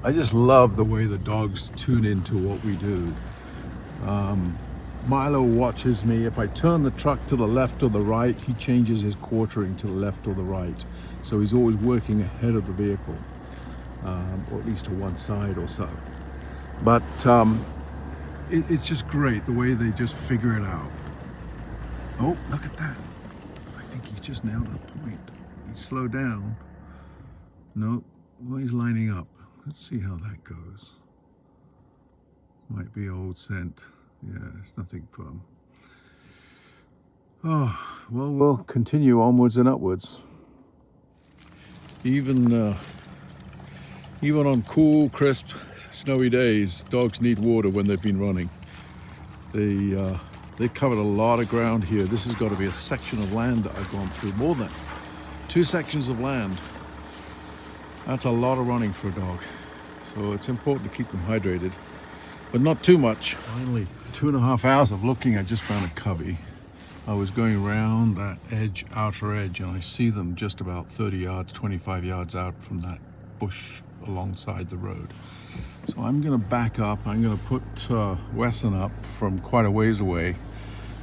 I just love the way the dogs tune into what we do. Milo watches me. If I turn the truck to the left or the right, he changes his quartering to the left or the right. So he's always working ahead of the vehicle, or at least to one side or so. But it's just great the way they just figure it out. Oh, look at that. I think he just nailed a point. He slowed down. No, well, he's lining up. Let's see how that goes. Might be old scent. Yeah, it's nothing firm. Oh, well, we'll continue onwards and upwards. Even on cool, crisp, snowy days, dogs need water when they've been running. They've covered a lot of ground here. This has got to be a section of land that I've gone through. More than 2 sections of land. That's a lot of running for a dog. So it's important to keep them hydrated, but not too much. Finally, 2.5 hours of looking, I just found a covey. I was going around that edge, outer edge, and I see them just about 30 yards, 25 yards out from that bush alongside the road. So I'm going to back up. I'm going to put Wesson up from quite a ways away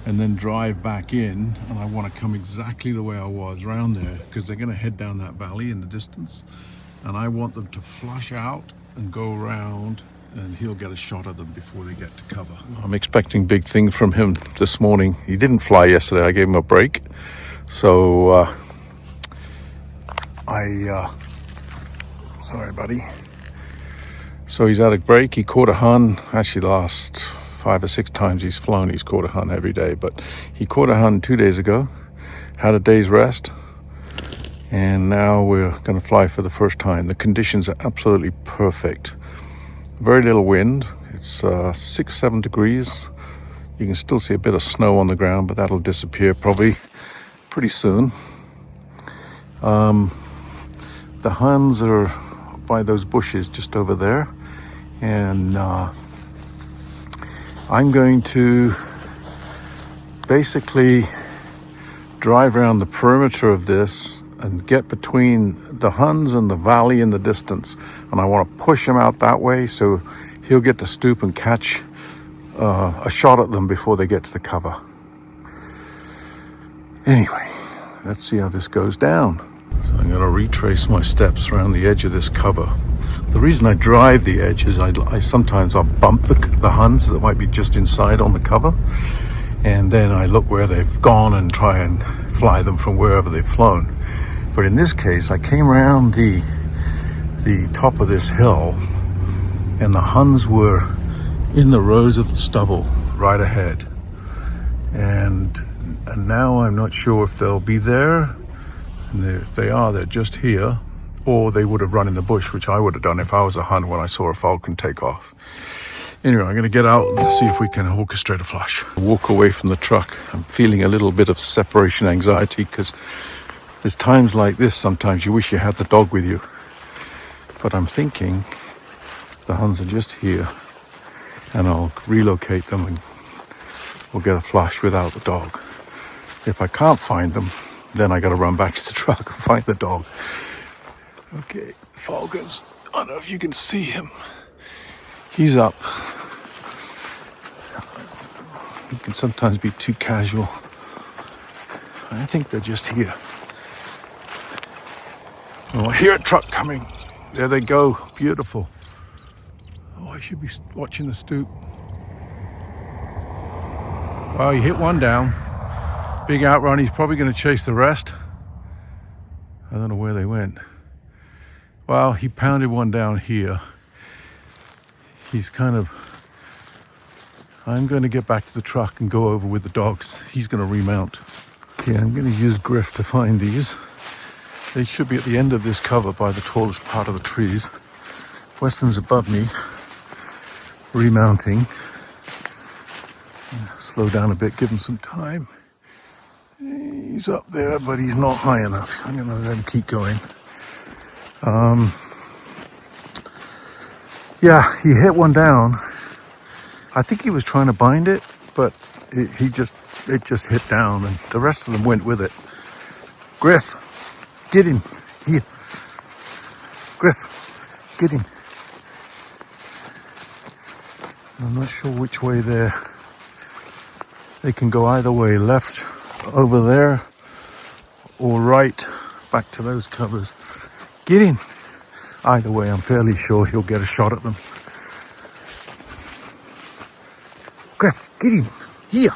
and then drive back in. And I want to come exactly the way I was around there, because they're going to head down that valley in the distance. And I want them to flush out and go around, and he'll get a shot of them before they get to cover. I'm expecting big things from him this morning. He didn't fly yesterday. I gave him a break. So sorry, buddy. So he's had a break. He caught a hun. Actually, the last 5 or 6 times he's flown, he's caught a hun every day. But he caught a hun 2 days ago, had a day's rest, and now we're going to fly for the first time. The conditions are absolutely perfect. Very little wind. It's 6-7 degrees. You can still see a bit of snow on the ground, but that'll disappear probably pretty soon. The huns are by those bushes just over there, and I'm going to basically drive around the perimeter of this and get between the huns and the valley in the distance, and I want to push him out that way so he'll get to stoop and catch a shot at them before they get to the cover. Anyway, let's see how this goes down. So I'm going to retrace my steps around the edge of this cover. The reason I drive the edge is I sometimes I'll bump the huns that might be just inside on the cover, and then I look where they've gone and try and fly them from wherever they've flown. But in this case, I came around the top of this hill, and the huns were in the rows of stubble right ahead. And now I'm not sure if they'll be there. And if they are, they're just here, or they would have run in the bush, which I would have done if I was a hun when I saw a falcon take off. Anyway, I'm going to get out and see if we can orchestrate a flush. Walk away from the truck. I'm feeling a little bit of separation anxiety, because there's times like this, sometimes you wish you had the dog with you. But I'm thinking the huns are just here, and I'll relocate them and we'll get a flush without the dog. If I can't find them, then I got to run back to the truck and find the dog. Okay, falcons. I don't know if you can see him. He's up. He can sometimes be too casual. I think they're just here. Oh, I hear a truck coming. There they go. Beautiful. Oh, I should be watching the stoop. Well, he hit one down. Big outrun. He's probably going to chase the rest. I don't know where they went. Well, he pounded one down here. He's kind of... I'm going to get back to the truck and go over with the dogs. He's going to remount. Okay, I'm going to use Griff to find these. They should be at the end of this cover by the tallest part of the trees. Weston's above me, remounting. Slow down a bit, give him some time. He's up there, but he's not high enough. I'm going to let him keep going. Yeah, he hit one down. I think he was trying to bind it, but it just hit down, and the rest of them went with it. Griff, get him. Here. Griff, get him. I'm not sure which way they can go either way, left over there or right back to those covers. Get in. Either way, I'm fairly sure he'll get a shot at them. Griff, get in. Here.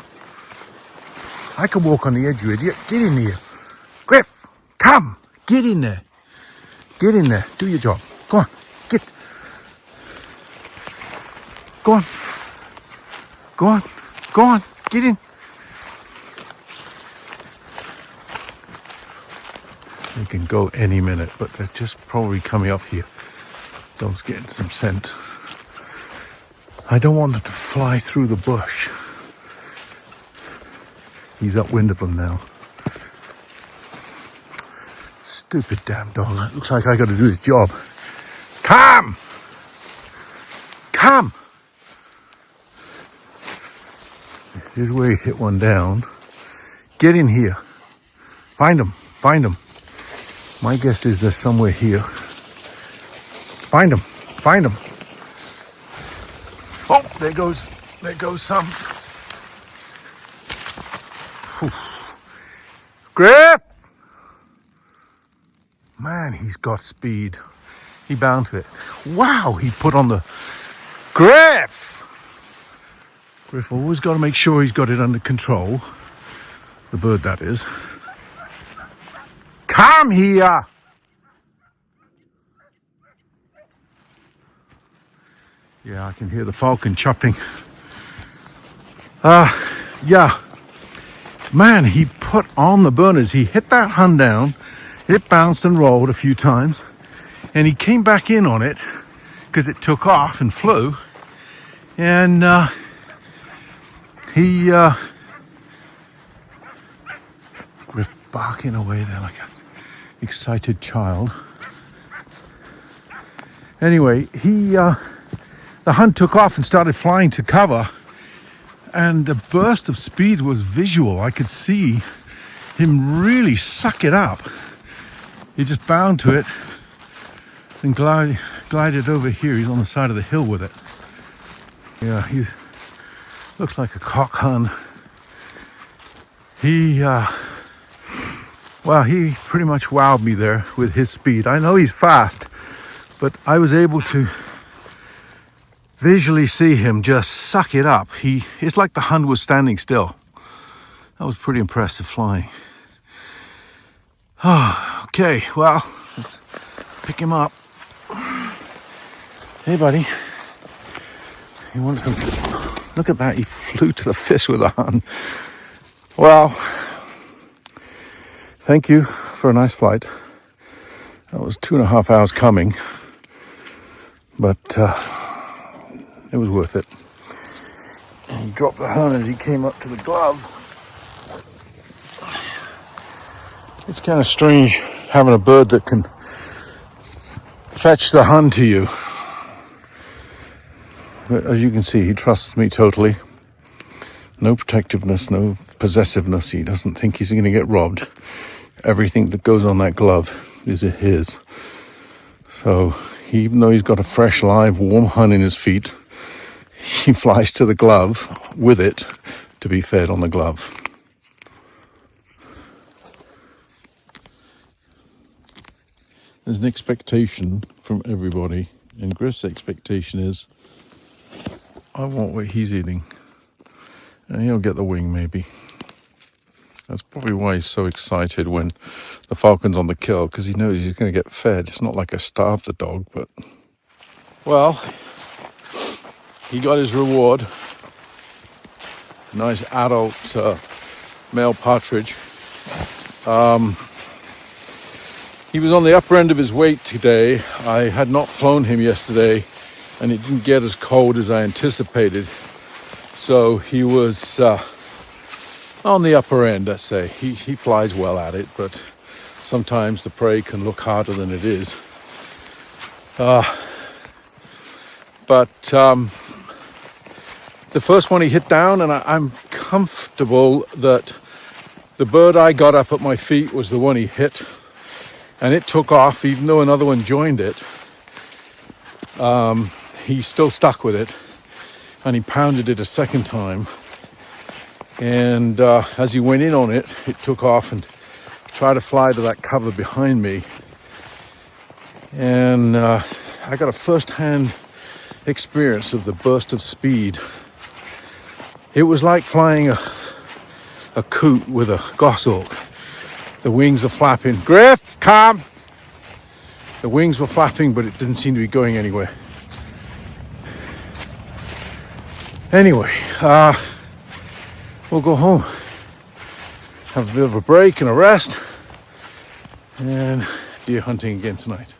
I can walk on the edge, you idiot. Get in here. Griff, come. Get in there. Get in there. Do your job. Go on. Get. Go on. Go on. Go on. Get in. They can go any minute, but they're just probably coming up here. Dog's getting some scent. I don't want them to fly through the bush. He's upwind of them now. Stupid damn dog. It looks like I got to do his job. Come! Come! Here's where he hit one down. Get in here. Find him. Find him. My guess is there's somewhere here. Find him. Find him. Oh, there goes some. Whew. Griff! Man, he's got speed. He bound to it. Wow, he put on the... Griff! Griff always got to make sure he's got it under control. The bird, that is. Come here! Yeah, I can hear the falcon chopping. Yeah. Man, he put on the burners. He hit that hun down. It bounced and rolled a few times. And he came back in on it because it took off and flew. And he Griff barking away there like an excited child. Anyway, the hun took off and started flying to cover, and the burst of speed was visual. I could see him really suck it up. He just bound to it and glided over here. He's on the side of the hill with it. Yeah, he looks like a cock hun. He pretty much wowed me there with his speed. I know he's fast, but I was able to visually see him just suck it up. It's like the hun was standing still. That was pretty impressive flying. Okay, well, let's pick him up. Hey, buddy. He wants some. Look at that. He flew to the fish with a hun. Well, thank you for a nice flight. That was 2.5 hours coming, but it was worth it. And he dropped the hun as he came up to the glove. It's kind of strange having a bird that can fetch the hun to you. But as you can see, he trusts me totally. No protectiveness, no possessiveness. He doesn't think he's going to get robbed. Everything that goes on that glove is his. So even though he's got a fresh, live, warm hun in his feet, he flies to the glove with it to be fed on the glove. There's an expectation from everybody, and Griff's expectation is, I want what he's eating, and he'll get the wing maybe. That's probably why he's so excited when the falcon's on the kill, because he knows he's going to get fed. It's not like I starved the dog, but... Well, he got his reward. Nice adult male partridge. He was on the upper end of his weight today. I had not flown him yesterday, and it didn't get as cold as I anticipated. So he was on the upper end, let's say. He flies well at it, but sometimes the prey can look harder than it is. But the first one he hit down, and I'm comfortable that the bird I got up at my feet was the one he hit. And it took off, even though another one joined it. He still stuck with it. and he pounded it a second time. And as he went in on it, it took off and tried to fly to that cover behind me. And I got a first-hand experience of the burst of speed. It was like flying a coot with a goshawk. The wings are flapping. Griff, come! The wings were flapping, but it didn't seem to be going anywhere. Anyway, we'll go home, have a bit of a break and a rest, and deer hunting again tonight.